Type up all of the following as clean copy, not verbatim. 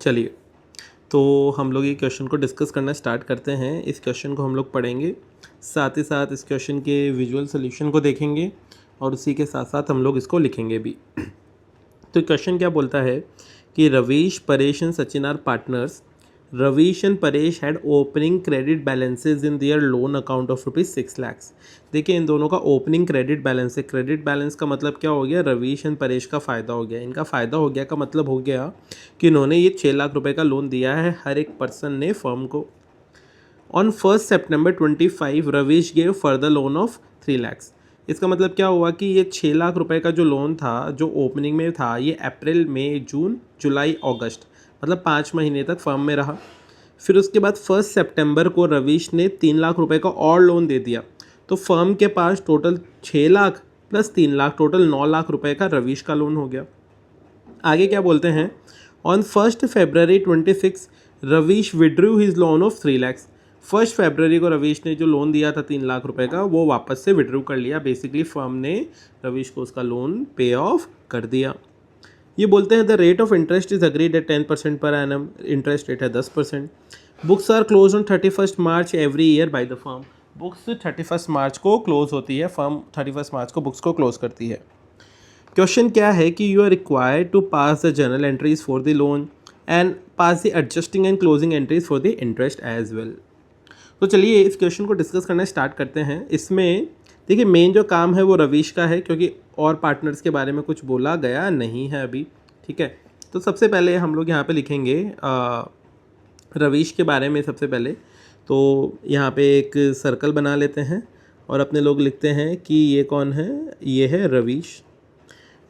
चलिए, तो हम लोग ये क्वेश्चन को डिस्कस करना स्टार्ट करते हैं। इस क्वेश्चन को हम लोग पढ़ेंगे, साथ ही साथ इस क्वेश्चन के विजुअल सोल्यूशन को देखेंगे और उसी के साथ साथ हम लोग इसको लिखेंगे भी। तो क्वेश्चन क्या बोलता है कि Ravish, Paresh and Sachin are partners. Ravish and Paresh had opening credit balances in their loan account of ₹6 lakh. देखिए, इन दोनों का ओपनिंग क्रेडिट बैलेंस है। क्रेडिट बैलेंस का मतलब क्या हो गया? रवीश एंड परेश का फ़ायदा हो गया। इनका फ़ायदा हो गया का मतलब हो गया कि इन्होंने ये 6 लाख रुपए का लोन दिया है हर एक पर्सन ने फर्म को। On 1 September 2025 Ravish gave further loan of 3 lakhs। इसका मतलब क्या हुआ कि ये 6 लाख रुपए का जो लोन था, जो ओपनिंग में था, ये अप्रैल, मई, जून, जुलाई, अगस्त, मतलब 5 महीने तक फर्म में रहा। फिर उसके बाद 1 सितंबर को रवीश ने 3 लाख रुपए का और लोन दे दिया। तो फर्म के पास total 6 lakh plus 3 lakh, total 9 lakh रुपए का रवीश का लोन हो गया। आगे क्या बोलते हैं? On 1 February 2026 Ravish withdrew his loan of 3 lakhs। 1 फरवरी को रवीश ने जो लोन दिया था 3 लाख रुपए का, वो वापस से विड्रू कर लिया। बेसिकली फर्म ने रवीश को उसका लोन पे ऑफ कर दिया। ये बोलते हैं the rate of interest is agreed at 10% per annum. Interest rate है 10%। Books are close on 31 March every year by the firm. Books 31 March को क्लोज होती है, फर्म 31 मार्च को बुक्स को क्लोज करती है। क्वेश्चन क्या है कि you are required to pass the journal entries for the loan and pass the adjusting and closing entries for the interest as well. तो चलिए इस क्वेश्चन को डिस्कस करना स्टार्ट करते हैं। इसमें देखिए, मेन जो काम है वो रवीश का है, क्योंकि और पार्टनर्स के बारे में कुछ बोला गया नहीं है अभी। ठीक है, तो सबसे पहले हम लोग यहाँ पे लिखेंगे रवीश के बारे में। सबसे पहले तो यहाँ पे एक सर्कल बना लेते हैं और अपने लोग लिखते हैं कि ये कौन है? ये है रवीश।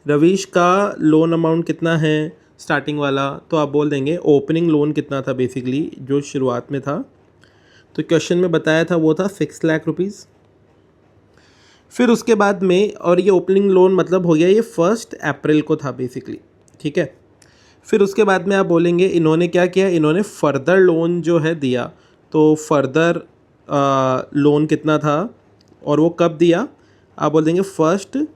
रवीश का लोन अमाउंट कितना है स्टार्टिंग वाला? तो आप बोल देंगे ओपनिंग लोन कितना था, बेसिकली जो शुरुआत में था। तो क्वेश्चन में बताया था वो था 6 लाख रुपीज़। फिर उसके बाद में, और ये ओपनिंग लोन मतलब हो गया ये 1 अप्रैल को था बेसिकली। ठीक है, फिर उसके बाद में आप बोलेंगे इन्होंने क्या किया, इन्होंने फर्दर लोन जो है दिया। तो फर्दर लोन कितना था और वो कब दिया? आप बोल देंगे 1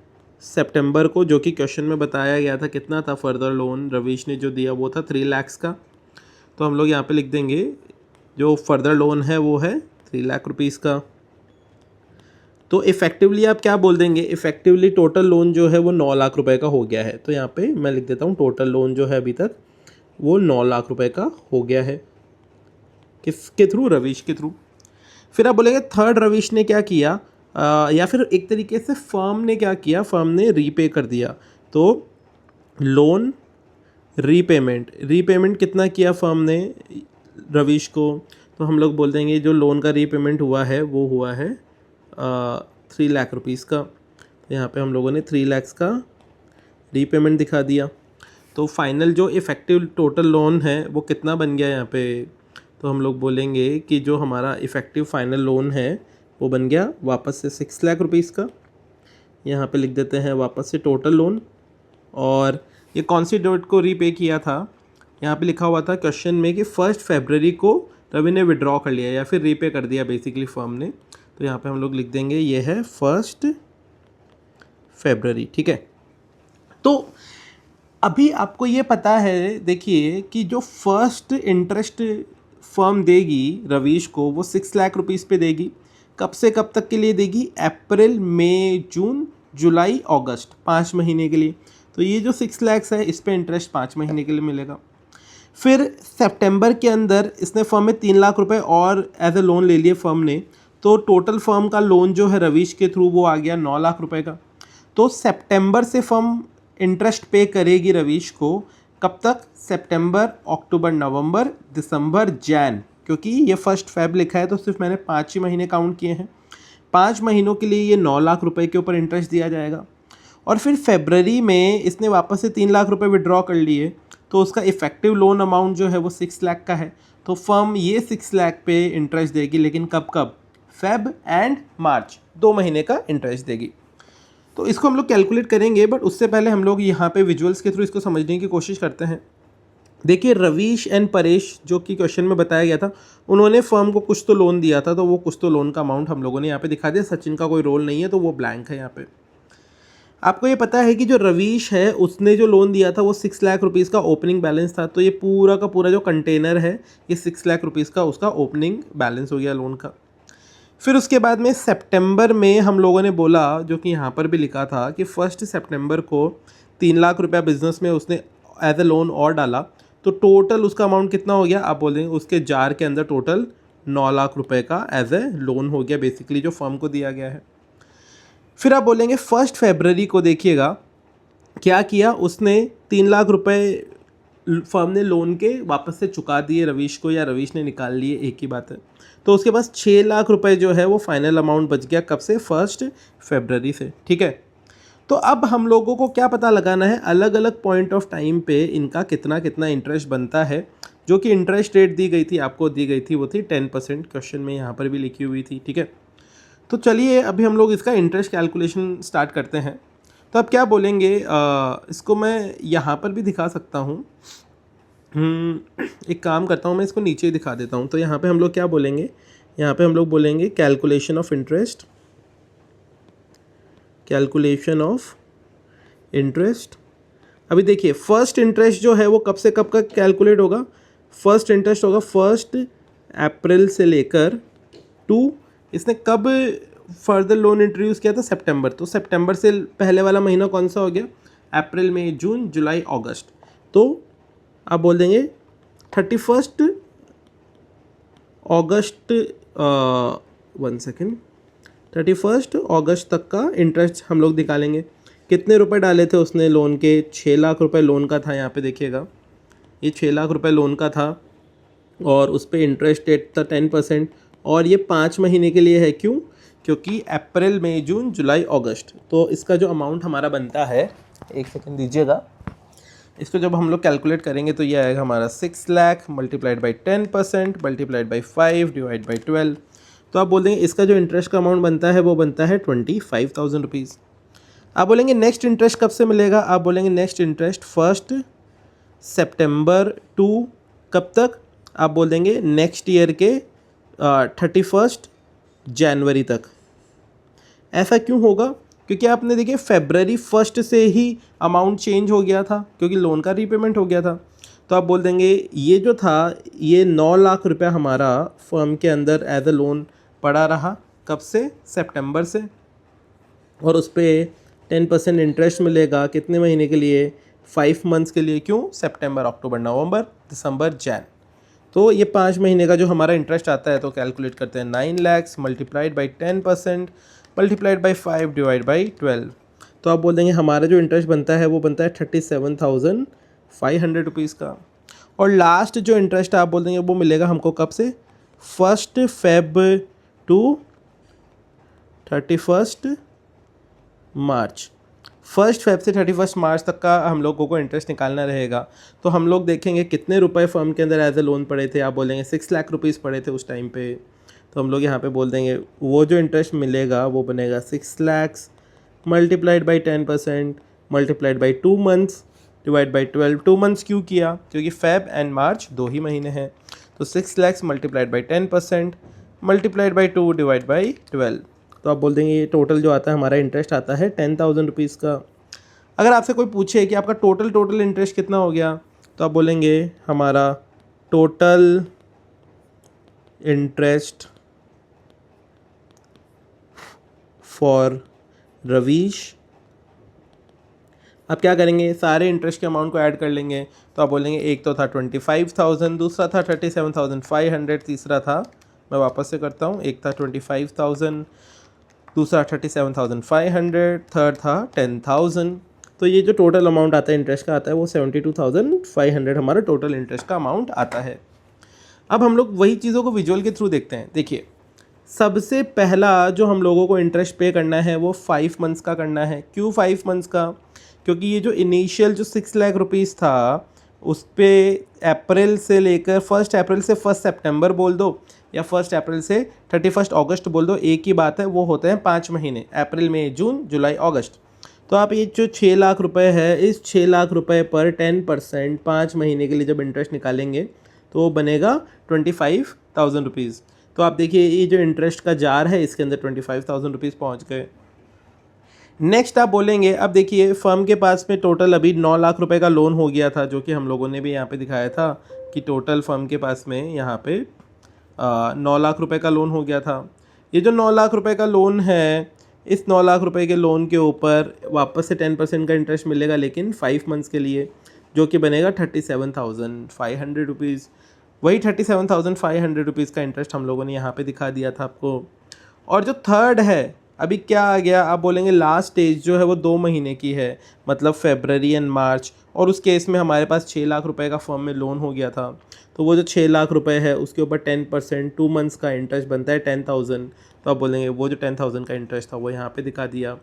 सितंबर को, जो कि क्वेश्चन में बताया गया था। कितना था फर्दर लोन रवीश ने जो दिया? वो था 3 lakhs का। तो हम लोग यहाँ पे लिख देंगे जो फर्दर लोन है वो है 3 लाख रुपीज़ का। तो इफ़ेक्टिवली आप क्या बोल देंगे? इफ़ेक्टिवली टोटल लोन जो है वो 9 लाख रुपए का हो गया है। तो यहाँ पे मैं लिख देता हूँ टोटल लोन जो है अभी तक वो 9 लाख रुपए का हो गया है। किसके थ्रू? रवीश के थ्रू। फिर आप बोलेंगे थर्ड रवीश ने क्या किया, या फिर एक तरीके से फर्म ने क्या किया? फर्म ने रीपे कर दिया। तो लोन रीपेमेंट कितना किया फर्म ने रवीश को? तो हम लोग बोल देंगे जो लोन का रीपेमेंट हुआ है वो हुआ है 3 लाख रुपीज़ का। तो यहाँ पे हम लोगों ने 3 lakhs का रीपेमेंट दिखा दिया। तो फाइनल जो इफ़ेक्टिव टोटल लोन है वो कितना बन गया यहाँ पे? तो हम लोग बोलेंगे कि जो हमारा इफ़ेक्टिव फाइनल लोन है वो बन गया वापस से 6 लाख रुपीज़ का। यहाँ पे लिख देते हैं वापस से टोटल लोन। और ये कौन सी डेट को रीपे किया था? यहाँ पे लिखा हुआ था क्वेश्चन में कि 1 फरवरी को रवि ने विड्रॉ कर लिया या फिर रीपे कर दिया बेसिकली फर्म ने। तो यहाँ पे हम लोग लिख देंगे ये है 1 फरवरी। ठीक है, तो अभी आपको ये पता है, देखिए, कि जो फर्स्ट इंटरेस्ट फर्म देगी रवीश को वो 6 लाख रुपीज़ पे देगी। कब से कब तक के लिए देगी? अप्रैल, मई, जून, जुलाई, अगस्त, 5 महीने के लिए। तो ये जो 6 lakhs है इस पे इंटरेस्ट 5 महीने के लिए मिलेगा। फिर सितंबर के अंदर इसने फर्म में 3 लाख रुपए और एज ए लोन ले लिए फर्म ने। तो टोटल फर्म का लोन जो है रवीश के थ्रू वो आ गया 9 लाख रुपए का। तो सितंबर से फर्म इंटरेस्ट पे करेगी रवीश को। कब तक? सितंबर, अक्टूबर, नवंबर, दिसंबर, जैन। क्योंकि ये 1 फरवरी लिखा है तो सिर्फ मैंने 5 ही महीने काउंट किए हैं। 5 महीनों के लिए ये 9 लाख रुपए के ऊपर इंटरेस्ट दिया जाएगा। और फिर फरवरी में इसने वापस से 3 लाख रुपए विड्रॉ कर लिए। तो उसका इफ़ेक्टिव लोन अमाउंट जो है वो 6 लाख का है। तो फर्म ये 6 लाख पे इंटरेस्ट देगी, लेकिन कब कब? फेब एंड मार्च, 2 महीने का इंटरेस्ट देगी। तो इसको हम लोग कैलकुलेट करेंगे, बट उससे पहले हम लोग यहाँ पे विजुअल्स के थ्रू इसको समझने की कोशिश करते हैं। देखिए, रवीश एंड परेश जो कि क्वेश्चन में बताया गया था, उन्होंने फर्म को कुछ तो लोन दिया था। तो वो कुछ तो लोन का अमाउंट हम लोगों ने यहाँ पे दिखा दिया। सचिन का कोई रोल नहीं है तो वो ब्लैंक है यहाँ पे। आपको ये पता है कि जो रवीश है उसने जो लोन दिया था वो 6 लाख रुपीज़ का ओपनिंग बैलेंस था, तो ये पूरा का पूरा जो कंटेनर है ये 6 लाख रुपीज़ का उसका ओपनिंग बैलेंस हो गया लोन का। फिर उसके बाद में सितंबर में हम लोगों ने बोला, जो कि यहाँ पर भी लिखा था कि 1 सितंबर को 3 लाख रुपया बिजनेस में उसने एज ए लोन और डाला, तो टोटल उसका अमाउंट कितना हो गया, आप बोलेंगे उसके जार के अंदर टोटल 9 लाख रुपए का एज ए लोन हो गया बेसिकली, जो फर्म को दिया गया है। फिर आप बोलेंगे 1 फरवरी को देखिएगा क्या किया उसने, 3 लाख रुपए फर्म ने लोन के वापस से चुका दिए रवीश को, या रवीश ने निकाल लिए, एक ही बात है। तो उसके पास 6 लाख रुपए जो है वो फाइनल अमाउंट बच गया, कब से, 1 फरवरी से, ठीक है। तो अब हम लोगों को क्या पता लगाना है, अलग अलग पॉइंट ऑफ टाइम पे इनका कितना कितना इंटरेस्ट बनता है, जो कि इंटरेस्ट रेट दी गई थी, आपको दी गई थी वो थी 10%, क्वेश्चन में यहाँ पर भी लिखी हुई थी, ठीक है। तो चलिए अभी हम लोग इसका इंटरेस्ट कैलकुलेशन स्टार्ट करते हैं। तो अब क्या बोलेंगे, इसको मैं यहाँ पर भी दिखा सकता हूँ, एक काम करता हूँ मैं इसको नीचे ही दिखा देता हूँ। तो यहाँ पे हम लोग क्या बोलेंगे, यहाँ पे हम लोग बोलेंगे calculation of interest, calculation of interest. अभी देखिए फर्स्ट इंटरेस्ट जो है वो कब से कब का कैलकुलेट होगा, फर्स्ट इंटरेस्ट होगा 1 अप्रैल से लेकर इसने कब फर्दर लोन इंट्रोड्यूस किया था, सितंबर। तो सितंबर से पहले वाला महीना कौन सा हो गया, अप्रैल, मई, जून, जुलाई, अगस्त। तो आप बोल देंगे 31 अगस्त, 31 अगस्त तक का इंटरेस्ट हम लोग निकालेंगे। कितने रुपए डाले थे उसने लोन के, 6 लाख रुपए लोन का था, यहाँ पे देखिएगा ये 6 लाख रुपए लोन का था, और उस पर इंटरेस्ट रेट था 10%, और ये 5 महीने के लिए है। क्यों, क्योंकि अप्रैल, मई, जून, जुलाई, अगस्त। तो इसका जो अमाउंट हमारा बनता है, एक सेकंड दीजिएगा, इसको जब हम लोग कैलकुलेट करेंगे तो ये आएगा हमारा 6 lakh multiplied by 10% multiplied by 5 divide by 12। तो आप बोल देंगे इसका जो इंटरेस्ट का अमाउंट बनता है वो बनता है 25,000 रुपीज़। आप बोलेंगे नेक्स्ट इंटरेस्ट कब से मिलेगा, आप बोलेंगे नेक्स्ट इंटरेस्ट 1 सितंबर टू कब तक, आप बोल देंगे नेक्स्ट ईयर के 31 जनवरी तक। ऐसा क्यों होगा, क्योंकि आपने देखिए फरवरी 1 से ही अमाउंट चेंज हो गया था, क्योंकि लोन का रीपेमेंट हो गया था। तो आप बोल देंगे ये जो था ये 9 लाख रुपया हमारा फर्म के अंदर एज ए लोन पड़ा रहा, कब से, सितंबर से, और उस पर 10% इंटरेस्ट मिलेगा कितने महीने के लिए, 5 मंथ्स के लिए। क्यों, सितंबर, अक्टूबर, नवंबर, दिसंबर, जैन। तो ये 5 महीने का जो हमारा इंटरेस्ट आता है, तो कैलकुलेट करते हैं 9 lakh multiplied by 10% multiplied by 5 divide by 12। तो आप बोल देंगे हमारा जो इंटरेस्ट बनता है वो बनता है 37,500 रुपीज़ का। और लास्ट जो इंटरेस्ट आप बोल देंगे वो मिलेगा हमको कब से, 1 फेब टू 31 मार्च। 1 फेब से 31 मार्च तक का हम लोगों को इंटरेस्ट निकालना रहेगा। तो हम लोग देखेंगे कितने रुपए फर्म के अंदर एज ए लोन पड़े थे, आप बोलेंगे 6 लाख रुपीज़ पड़े थे उस टाइम पे। तो हम लोग यहाँ पे बोल देंगे वो जो इंटरेस्ट मिलेगा वो बनेगा 6 lakh multiplied by 10% multiplied by 2 months divide by 12। 2 months क्यों किया, क्योंकि फेब एंड मार्च 2 ही महीने हैं। तो 6 lakh multiplied by 10% multiplied by 2 divide by 12। तो आप बोल देंगे ये टोटल जो आता है हमारा इंटरेस्ट आता है 10,000 रुपीज़ का। अगर आपसे कोई पूछे कि आपका टोटल इंटरेस्ट कितना हो गया, तो आप बोलेंगे हमारा टोटल इंटरेस्ट फॉर रवीश। अब क्या करेंगे, सारे इंटरेस्ट के अमाउंट को ऐड कर लेंगे। तो आप बोलेंगे एक तो था 25,000, दूसरा था 37,500, तीसरा था, मैं वापस से करता हूँ, एक था 25,000, दूसरा 37,500, थर्ड था 10,000। तो ये जो टोटल अमाउंट आता है इंटरेस्ट का आता है वो 72,500 हमारा टोटल इंटरेस्ट का अमाउंट आता है। अब हम लोग वही चीज़ों को विजुअल के थ्रू देखते हैं। देखिए सबसे पहला जो हम लोगों को इंटरेस्ट पे करना है वो 5 मंथ्स का करना है। क्यों 5 मंथ्स का, क्योंकि ये जो इनिशियल जो 6 लाख रुपीज़ था उस पर अप्रैल से लेकर 1 अप्रैल से 1 सितंबर बोल दो, या 1 अप्रैल से 31 अगस्त बोल दो, एक ही बात है, वो होते हैं 5 महीने, अप्रैल, मई, जून, जुलाई, अगस्त। तो आप ये जो 6 लाख रुपए है, इस 6 लाख रुपए पर 10% 5 महीने के लिए जब इंटरेस्ट निकालेंगे तो वो बनेगा 25,000 रुपीज़। तो आप देखिए ये जो इंटरेस्ट का जार है इसके अंदर 25,000 रुपीज़ पहुँच गए। नेक्स्ट आप बोलेंगे, अब देखिए फर्म के पास में टोटल अभी 9 लाख रुपए का लोन हो गया था, जो कि हम लोगों ने भी यहाँ पे दिखाया था कि टोटल फर्म के पास में यहाँ पे 9 लाख रुपए का लोन हो गया था। ये जो 9 लाख रुपए का लोन है, इस 9 लाख रुपए के लोन के ऊपर वापस से 10% का इंटरेस्ट मिलेगा, लेकिन 5 मंथ्स के लिए, जो कि बनेगा 37,500 रुपीज़। वही 37,500 रुपीज़ का इंटरेस्ट हम लोगों ने यहाँ पे दिखा दिया था आपको। और जो थर्ड है, अभी क्या आ गया, आप बोलेंगे लास्ट स्टेज जो है वो 2 महीने की है, मतलब फेबररी एंड मार्च, और उस केस में हमारे पास 6 लाख रुपए का फर्म में लोन हो गया था। तो वो जो 6 लाख रुपए है उसके ऊपर 10% 2 मंथ्स का इंटरेस्ट बनता है 10,000। तो आप बोलेंगे वो जो 10,000 का इंटरेस्ट था वो यहाँ पे दिखा दिया,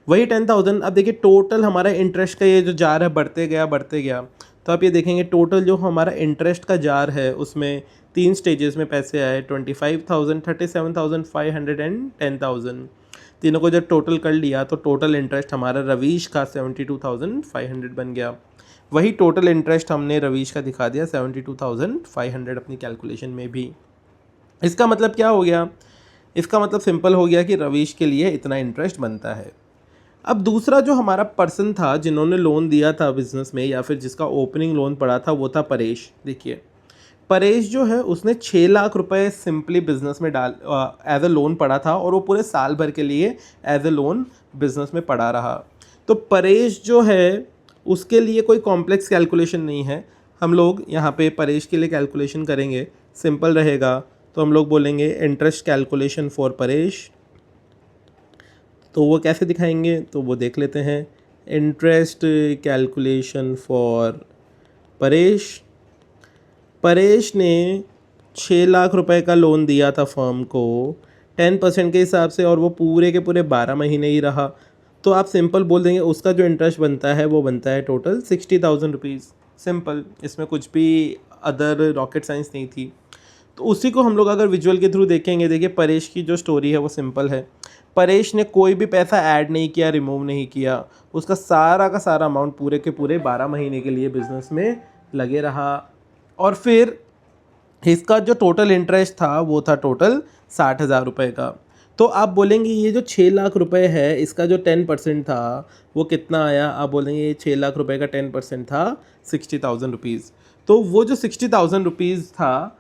वही 10,000। अब देखिए टोटल हमारा इंटरेस्ट का ये जो जार है बढ़ते गया। तो आप ये देखेंगे टोटल जो हमारा इंटरेस्ट का जार है उसमें 3 स्टेजेस में पैसे आए, 25,000, 37,500 एंड 10,000। तीनों को जब टोटल कर लिया तो टोटल इंटरेस्ट हमारा रवीश का 72,500 बन गया। वही टोटल इंटरेस्ट हमने रवीश का दिखा दिया 72,500 अपनी कैलकुलेशन में भी। इसका मतलब क्या हो गया, इसका मतलब सिंपल हो गया कि रवीश के लिए इतना इंटरेस्ट बनता है। अब दूसरा जो हमारा पर्सन था जिन्होंने लोन दिया था बिजनेस में, या फिर जिसका ओपनिंग लोन पड़ा था, वो था परेश। देखिए परेश जो है उसने 6 लाख रुपए सिंपली बिजनेस में डाल एज अ लोन पड़ा था, और वो पूरे साल भर के लिए एज अ लोन बिजनेस में पड़ा रहा। तो परेश जो है उसके लिए कोई कॉम्प्लेक्स कैलकुलेशन नहीं है। हम लोग यहाँ पे परेश के लिए कैलकुलेशन करेंगे, सिंपल रहेगा। तो हम लोग बोलेंगे इंटरेस्ट कैलकुलेशन फॉर परेश। तो वो कैसे दिखाएंगे, तो वो देख लेते हैं। Interest calculation for Paresh. Paresh ने 6 लाख रुपए का लोन दिया था फर्म को 10% के हिसाब से, और वो पूरे के पूरे 12 महीने ही रहा। तो आप सिंपल बोल देंगे उसका जो इंटरेस्ट बनता है वो बनता है टोटल 60,000 रुपीज़। सिंपल, इसमें कुछ भी अदर रॉकेट साइंस नहीं थी। तो उसी को हम लोग अगर विजुअल के थ्रू देखेंगे, देखिए परेश की जो स्टोरी है वो सिंपल है। परेश ने कोई भी पैसा ऐड नहीं किया, रिमूव नहीं किया, उसका सारा का सारा अमाउंट पूरे के पूरे 12 महीने के लिए बिजनेस में लगे रहा। और फिर इसका जो टोटल इंटरेस्ट था वो था टोटल 60,000 रुपये का। तो आप बोलेंगे ये जो 6 लाख रुपए है इसका जो 10% था वो कितना आया, आप बोलेंगे ये 6 लाख रुपए का 10% था 60,000 रुपीज़। तो वो जो 60,000 रुपीज़ था,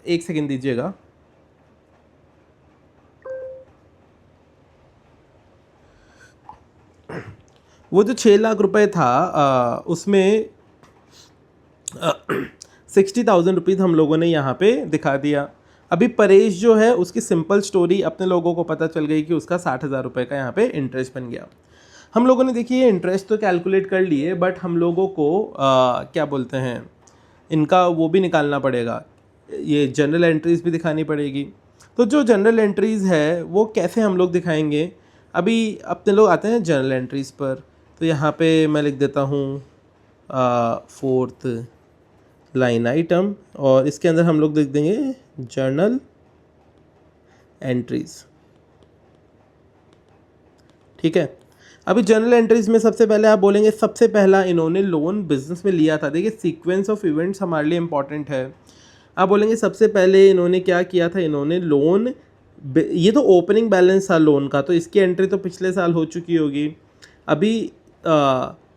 एक सेकेंड दीजिएगा, वो जो 6 लाख रुपए था उसमें 60,000 रुपीज़ हम लोगों ने यहाँ पे दिखा दिया। अभी परेश जो है उसकी सिंपल स्टोरी अपने लोगों को पता चल गई कि उसका 60,000 रुपये का यहाँ पे इंटरेस्ट बन गया। हम लोगों ने देखिए इंटरेस्ट तो कैलकुलेट कर लिए, बट हम लोगों को क्या बोलते हैं, इनका वो भी निकालना पड़ेगा, ये जनरल एंट्रीज़ भी दिखानी पड़ेगी। तो जो जनरल एंट्रीज़ है वो कैसे हम लोग दिखाएंगे, अभी अपने लोग आते हैं जनरल एंट्रीज़ पर। तो यहाँ पे मैं लिख देता हूँ 4th लाइन आइटम, और इसके अंदर हम लोग लिख देंगे जर्नल एंट्रीज़। ठीक है, अभी जर्नल एंट्रीज़ में सबसे पहले आप बोलेंगे सबसे पहला इन्होंने लोन बिजनेस में लिया था। देखिए सीक्वेंस ऑफ इवेंट्स हमारे लिए इंपॉर्टेंट है। आप बोलेंगे सबसे पहले इन्होंने क्या किया था, इन्होंने लोन, ये तो ओपनिंग बैलेंस था लोन का, तो इसकी एंट्री तो पिछले साल हो चुकी होगी। अभी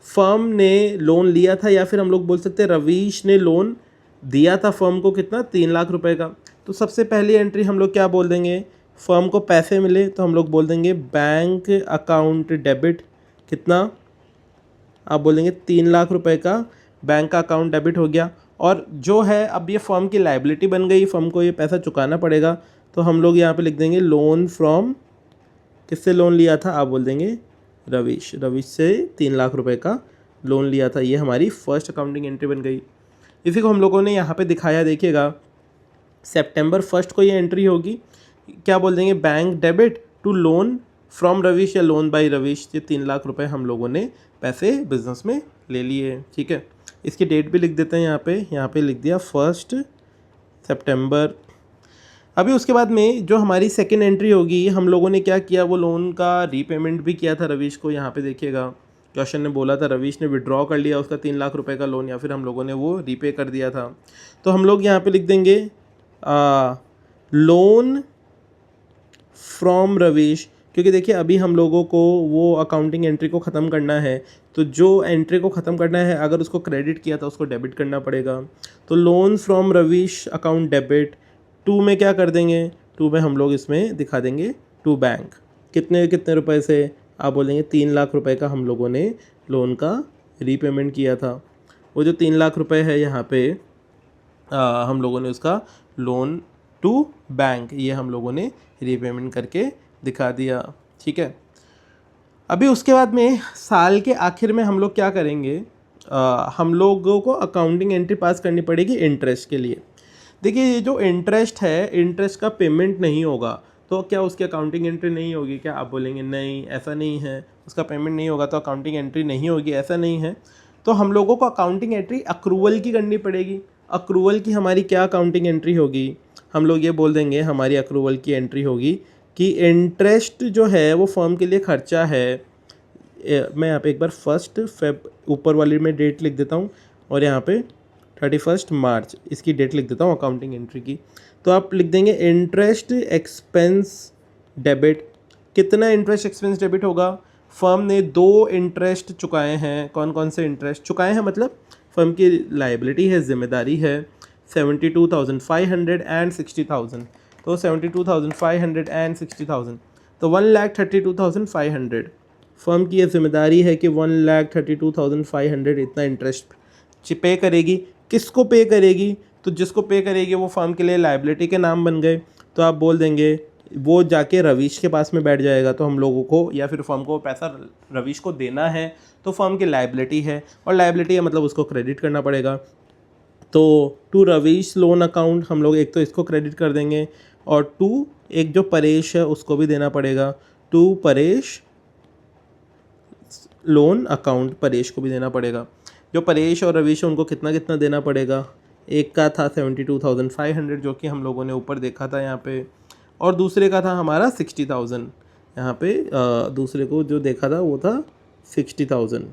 फर्म ने लोन लिया था, या फिर हम लोग बोल सकते हैं रवीश ने लोन दिया था फर्म को, कितना, 3 लाख रुपए का। तो सबसे पहली एंट्री हम लोग क्या बोल देंगे, फर्म को पैसे मिले तो हम लोग बोल देंगे बैंक अकाउंट डेबिट, कितना, आप बोलेंगे 3 लाख रुपए का बैंक का अकाउंट डेबिट हो गया। और जो है अब ये फर्म की लाइबिलिटी बन गई, फर्म को ये पैसा चुकाना पड़ेगा। तो हम लोग यहाँ पे लिख देंगे लोन फ्रॉम, किससे लोन लिया था, आप बोल देंगे रवीश से 3 लाख रुपए का लोन लिया था। ये हमारी फर्स्ट अकाउंटिंग एंट्री बन गई। इसी को हम लोगों ने यहाँ पे दिखाया, देखिएगा September 1 को ये एंट्री होगी। क्या बोल देंगे, bank debit to loan from Ravish या लोन बाय रवीश। ये 3 लाख रुपए हम लोगों ने पैसे बिजनेस में ले लिए। ठीक है, इसकी डेट भी लिख देते हैं यहाँ पे लिख दिया 1 सितंबर। अभी उसके बाद में जो हमारी सेकेंड एंट्री होगी, हम लोगों ने क्या किया, वो लोन का रीपेमेंट भी किया था रवीश को। यहाँ पे देखिएगा क्वेश्चन ने बोला था रवीश ने विड्रॉ कर लिया उसका 3 लाख रुपए का लोन, या फिर हम लोगों ने वो रीपे कर दिया था। तो हम लोग यहाँ पे लिख देंगे लोन फ्रॉम रवीश क्योंकि देखिए अभी हम लोगों को वो अकाउंटिंग एंट्री को ख़त्म करना है, तो जो एंट्री को ख़त्म करना है अगर उसको क्रेडिट किया तो उसको डेबिट करना पड़ेगा। तो loan from Ravish account debit, to में क्या कर देंगे, टू में हम लोग इसमें दिखा देंगे टू बैंक। कितने कितने रुपए से, आप बोलेंगे 3 लाख रुपए का हम लोगों ने लोन का रीपेमेंट किया था। वो जो 3 लाख रुपए है यहाँ पे हम लोगों ने उसका लोन टू बैंक ये हम लोगों ने रीपेमेंट करके दिखा दिया। ठीक है, अभी उसके बाद में साल के आखिर में हम लोग क्या करेंगे, हम लोगों को अकाउंटिंग एंट्री पास करनी पड़ेगी इंटरेस्ट के लिए। देखिए ये जो इंटरेस्ट है, इंटरेस्ट का पेमेंट नहीं होगा तो क्या उसकी अकाउंटिंग एंट्री नहीं होगी क्या? आप बोलेंगे नहीं ऐसा नहीं है, उसका पेमेंट नहीं होगा तो अकाउंटिंग एंट्री नहीं होगी, ऐसा नहीं है। तो हम लोगों को अकाउंटिंग एंट्री अक्रूवल की करनी पड़ेगी। अक्रूवल की हमारी क्या अकाउंटिंग एंट्री होगी, हम लोग ये बोल देंगे हमारी अक्रूवल की एंट्री होगी कि इंटरेस्ट जो है वो फर्म के लिए खर्चा है। मैं यहाँ पे एक बार 1 फेब ऊपर वाली में डेट लिख देता हूँ और यहाँ पे 31 मार्च इसकी डेट लिख देता हूँ अकाउंटिंग एंट्री की। तो आप लिख देंगे इंटरेस्ट एक्सपेंस डेबिट। कितना इंटरेस्ट एक्सपेंस डेबिट होगा? फर्म ने 2 इंटरेस्ट चुकाए हैं। कौन कौन से इंटरेस्ट चुकाए हैं? मतलब फर्म की लाइबिलिटी है, जिम्मेदारी है 72,500 एंड 60,000। तो 72,500 एंड 60,000 तो 1,32,500 फर्म की ये जिम्मेदारी है कि 1,32,500 इतना इंटरेस्ट पे करेगी। किसको पे करेगी? तो जिसको पे करेगी वो फर्म के लिए लाइबिलिटी के नाम बन गए। तो आप बोल देंगे वो जाके रवीश के पास में बैठ जाएगा। तो हम लोगों को या फिर फर्म को पैसा रवीश को देना है तो फर्म की लाइबिलिटी है, और लाइबिलिटी है मतलब उसको क्रेडिट करना पड़ेगा। तो टू रवीश लोन अकाउंट हम लोग एक तो इसको क्रेडिट कर देंगे, और टू एक जो परेश है उसको भी देना पड़ेगा। To Paresh loan account, Paresh को भी देना पड़ेगा। जो परेश और रवीश है उनको कितना कितना देना पड़ेगा? एक का था 72,500 जो कि हम लोगों ने ऊपर देखा था यहाँ पे, और दूसरे का था हमारा 60,000। यहाँ पे दूसरे को जो देखा था वो था 60,000।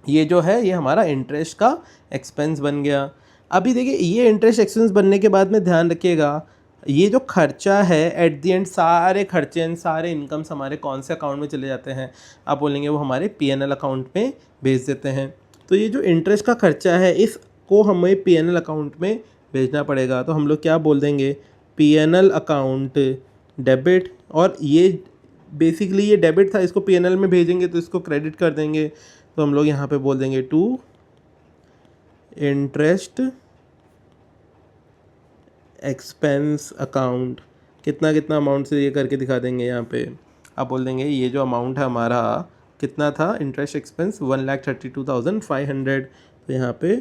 ये जो है ये हमारा इंटरेस्ट का एक्सपेंस बन गया। अभी देखिए ये इंटरेस्ट एक्सपेंस बनने के बाद में ध्यान रखिएगा ये जो खर्चा है एट दी एंड सारे खर्चे एंड सारे इनकम्स हमारे कौन से अकाउंट में चले जाते हैं? आप बोलेंगे वो हमारे पीएनएल अकाउंट में भेज देते हैं। तो ये जो इंटरेस्ट का खर्चा है इसको हमें पीएनएल अकाउंट में भेजना पड़ेगा। तो हम लोग क्या बोल देंगे, पीएनएल अकाउंट डेबिट, और ये बेसिकली ये डेबिट था, इसको पीएनएल में भेजेंगे तो इसको क्रेडिट कर देंगे। तो हम लोग यहाँ पे बोल देंगे टू इंटरेस्ट एक्सपेंस अकाउंट। कितना कितना अमाउंट से ये करके दिखा देंगे। यहाँ पे आप बोल देंगे ये जो अमाउंट है हमारा कितना था, इंटरेस्ट एक्सपेंस 1,32,500। तो यहाँ पे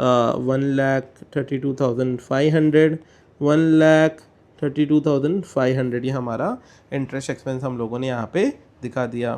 1,32,500 1,32,500 ये हमारा इंटरेस्ट एक्सपेंस हम लोगों ने यहाँ पे दिखा दिया।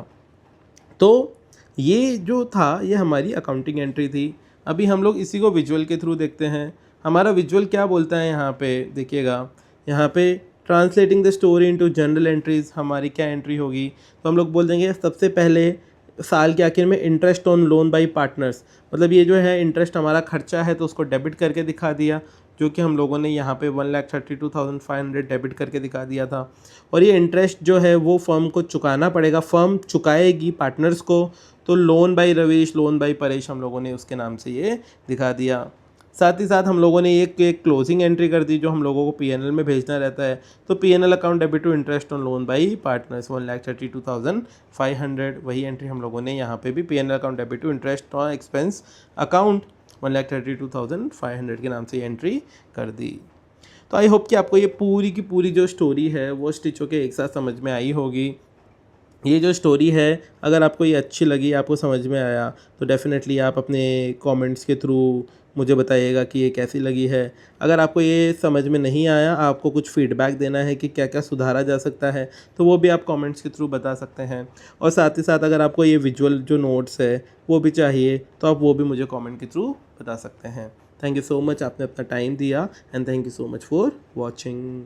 तो ये जो था ये हमारी अकाउंटिंग एंट्री थी। अभी हम लोग इसी को विजुअल के थ्रू देखते हैं। हमारा विजुअल क्या बोलता है यहाँ पे देखिएगा, यहाँ पे translating the story into general entries हमारी क्या एंट्री होगी? तो हम लोग बोल देंगे सबसे पहले साल के आखिर में interest on loan by partners, मतलब ये जो है इंटरेस्ट हमारा खर्चा है तो उसको डेबिट करके दिखा दिया, जो कि हम लोगों ने यहाँ पे 1,32,500 डेबिट करके दिखा दिया था। और ये इंटरेस्ट जो है वो फर्म को चुकाना पड़ेगा, फर्म चुकाएगी पार्टनर्स को। तो loan by Ravish, loan by Paresh हम लोगों ने उसके नाम से ये दिखा दिया। साथ ही साथ हम लोगों ने एक क्लोजिंग एंट्री कर दी जो हम लोगों को पीएनएल में भेजना रहता है। तो PNL account debit to interest on loan by partners 1,32,500, वही एंट्री हम लोगों ने यहाँ पे भी PNL account debit to interest on expense account 1,32,500 के नाम से एंट्री कर दी। तो आई होप कि आपको ये पूरी की पूरी जो स्टोरी है वो स्टिचों के एक साथ समझ में आई होगी। ये जो स्टोरी है अगर आपको ये अच्छी लगी, आपको समझ में आया, तो डेफ़िनेटली आप अपने कमेंट्स के थ्रू मुझे बताइएगा कि ये कैसी लगी है। अगर आपको ये समझ में नहीं आया, आपको कुछ फीडबैक देना है कि क्या क्या सुधारा जा सकता है, तो वो भी आप कमेंट्स के थ्रू बता सकते हैं। और साथ ही साथ अगर आपको ये विजुअल जो नोट्स है वो भी चाहिए तो आप वो भी मुझे कमेंट के थ्रू बता सकते हैं। थैंक यू सो मच, आपने अपना टाइम दिया, and thank you so much for watching.